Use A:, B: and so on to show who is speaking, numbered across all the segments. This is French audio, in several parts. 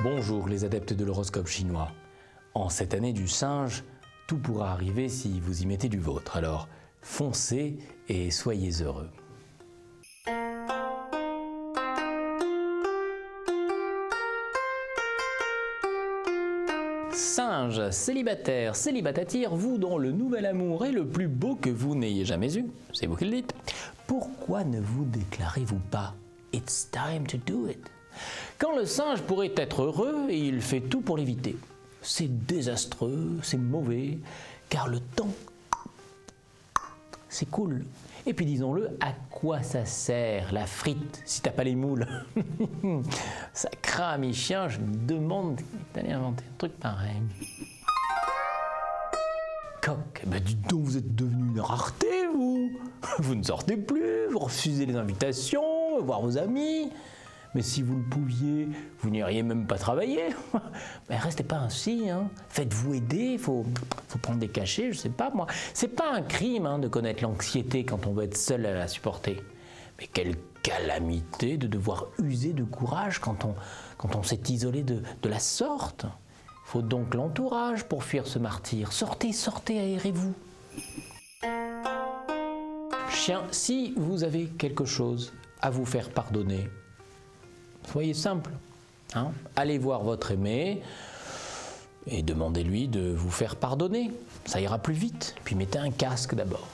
A: Bonjour les adeptes de l'horoscope chinois. En cette année du singe, tout pourra arriver si vous y mettez du vôtre. Alors foncez et soyez heureux. Singe, célibataire, célibataire, vous dont le nouvel amour est le plus beau que vous n'ayez jamais eu, c'est vous qui le dites, pourquoi ne vous déclarez-vous pas? It's time to do it. Quand le singe pourrait être heureux et il fait tout pour l'éviter. C'est désastreux, c'est mauvais, car le temps, c'est cool. Et puis disons-le, à quoi ça sert la frite si t'as pas les moules? Ça crame les chiens, je me demande d'aller inventer un truc pareil. Coq, ben dites donc, vous êtes devenu une rareté, vous. Vous ne sortez plus, vous refusez les invitations, voir vos amis. Mais si vous le pouviez, vous n'iriez même pas travailler. Mais restez pas ainsi, hein. Faites-vous aider, faut prendre des cachets, je sais pas moi. C'est pas un crime de connaître l'anxiété quand on veut être seul à la supporter. Mais quelle calamité de devoir user de courage quand on s'est isolé de la sorte. Faut donc l'entourage pour fuir ce martyre. Sortez, sortez, aérez-vous. Chien, si vous avez quelque chose à vous faire pardonner, soyez simple, allez voir votre aimé et demandez-lui de vous faire pardonner. Ça ira plus vite. Puis mettez un casque d'abord.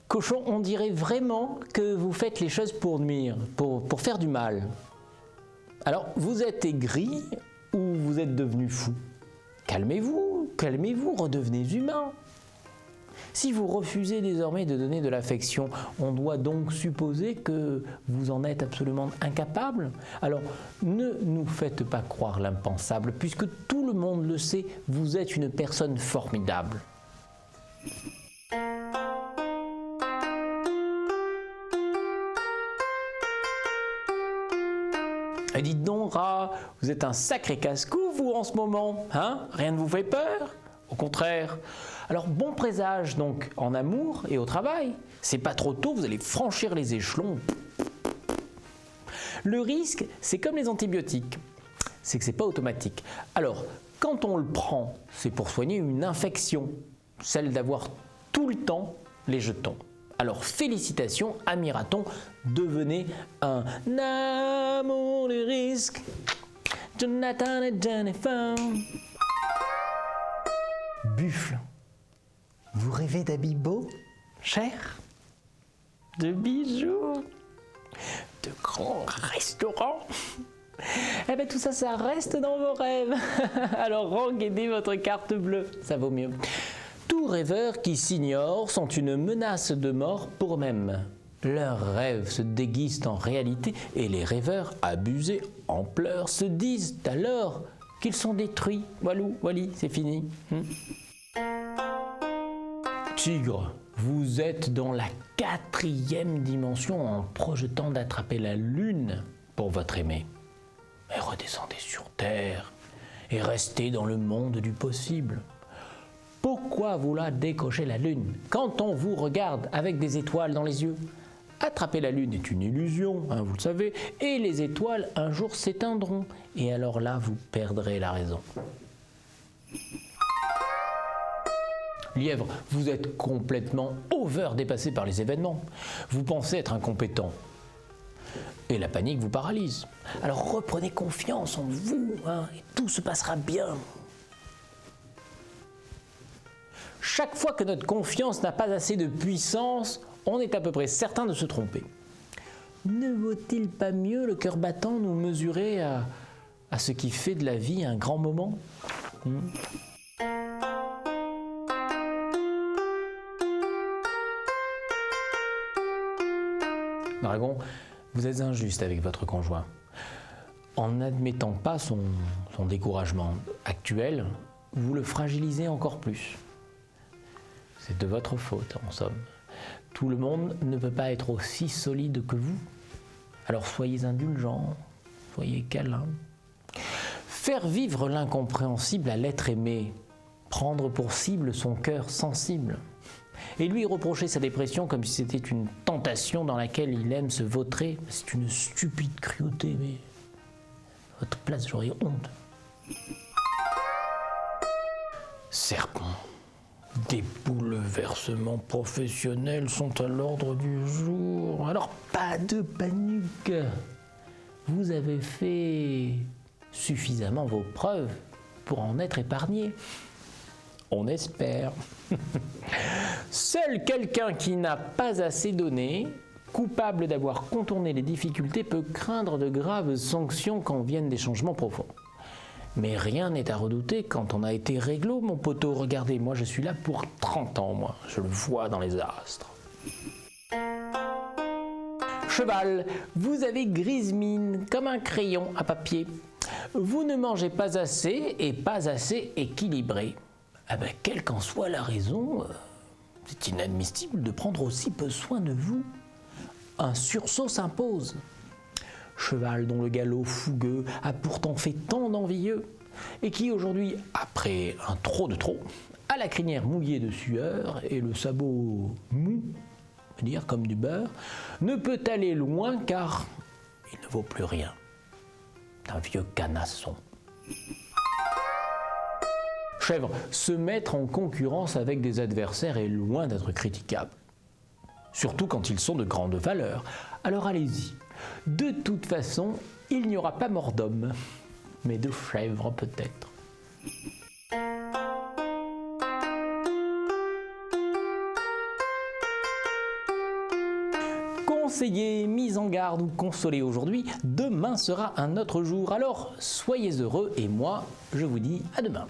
A: Cochon, on dirait vraiment que vous faites les choses pour nuire, pour faire du mal. Alors, vous êtes aigri ou vous êtes devenu fou? Calmez-vous, calmez-vous, redevenez humain. Si vous refusez désormais de donner de l'affection, on doit donc supposer que vous en êtes absolument incapable. Alors, ne nous faites pas croire l'impensable, puisque tout le monde le sait, vous êtes une personne formidable. Et dites donc, rat, vous êtes un sacré casse-cou, vous, en ce moment, Rien ne vous fait peur? Au contraire. Alors, bon présage, donc, en amour et au travail. C'est pas trop tôt, vous allez franchir les échelons. Le risque, c'est comme les antibiotiques. C'est que c'est pas automatique. Alors, quand on le prend, c'est pour soigner une infection. Celle d'avoir tout le temps les jetons. Alors, félicitations, ami raton, devenez un amour des risques. Jonathan et Jennifer. Buffle, vous rêvez d'habits beaux, cher, de bijoux, de grands restaurants? Eh bien tout ça, ça reste dans vos rêves. Alors rengainez votre carte bleue, ça vaut mieux. Tous rêveurs qui s'ignorent sont une menace de mort pour eux-mêmes. Leurs rêves se déguisent en réalité et les rêveurs, abusés en pleurs, se disent alors qu'ils sont détruits. Walou, wali, c'est fini. Tigre, vous êtes dans la 4e dimension en projetant d'attraper la lune pour votre aimé. Mais redescendez sur Terre et restez dans le monde du possible. Pourquoi vouloir décocher la lune quand on vous regarde avec des étoiles dans les yeux? Attraper la lune est une illusion, vous le savez, et les étoiles un jour s'éteindront. Et alors là, vous perdrez la raison. Lièvre, vous êtes complètement dépassé par les événements. Vous pensez être incompétent. Et la panique vous paralyse. Alors reprenez confiance en vous, et tout se passera bien. Chaque fois que notre confiance n'a pas assez de puissance, on est à peu près certain de se tromper. Ne vaut-il pas mieux, le cœur battant, nous mesurer à ce qui fait de la vie un grand moment? Dragon, vous êtes injuste avec votre conjoint. En n'admettant pas son découragement actuel, vous le fragilisez encore plus. C'est de votre faute, en somme. Tout le monde ne peut pas être aussi solide que vous. Alors soyez indulgents, soyez câlins. Faire vivre l'incompréhensible à l'être aimé, prendre pour cible son cœur sensible. et lui reprocher sa dépression comme si c'était une tentation dans laquelle il aime se vautrer. C'est une stupide cruauté, mais à votre place, j'aurais honte. Serpent. Des bouleversements professionnels sont à l'ordre du jour. Alors, pas de panique. Vous avez fait suffisamment vos preuves pour en être épargné. On espère. Seul quelqu'un qui n'a pas assez donné, coupable d'avoir contourné les difficultés, peut craindre de graves sanctions quand viennent des changements profonds. Mais rien n'est à redouter quand on a été réglo, mon poteau. Regardez, moi je suis là pour 30 ans, moi. Je le vois dans les astres. Cheval, vous avez grise mine, comme un crayon à papier. Vous ne mangez pas assez et pas assez équilibré. Ah ben, quelle qu'en soit la raison, c'est inadmissible de prendre aussi peu soin de vous. Un sursaut s'impose. Cheval dont le galop fougueux a pourtant fait tant d'envieux, et qui aujourd'hui, après un trop de trop, a la crinière mouillée de sueur et le sabot mou, on va dire comme du beurre, ne peut aller loin car il ne vaut plus rien. Un vieux canasson. Chèvre, se mettre en concurrence avec des adversaires est loin d'être critiquable. Surtout quand ils sont de grande valeur. Alors allez-y. De toute façon, il n'y aura pas mort d'homme, mais de chèvre peut-être. Conseillé, mis en garde ou consolé aujourd'hui, demain sera un autre jour. Alors soyez heureux et moi, je vous dis à demain.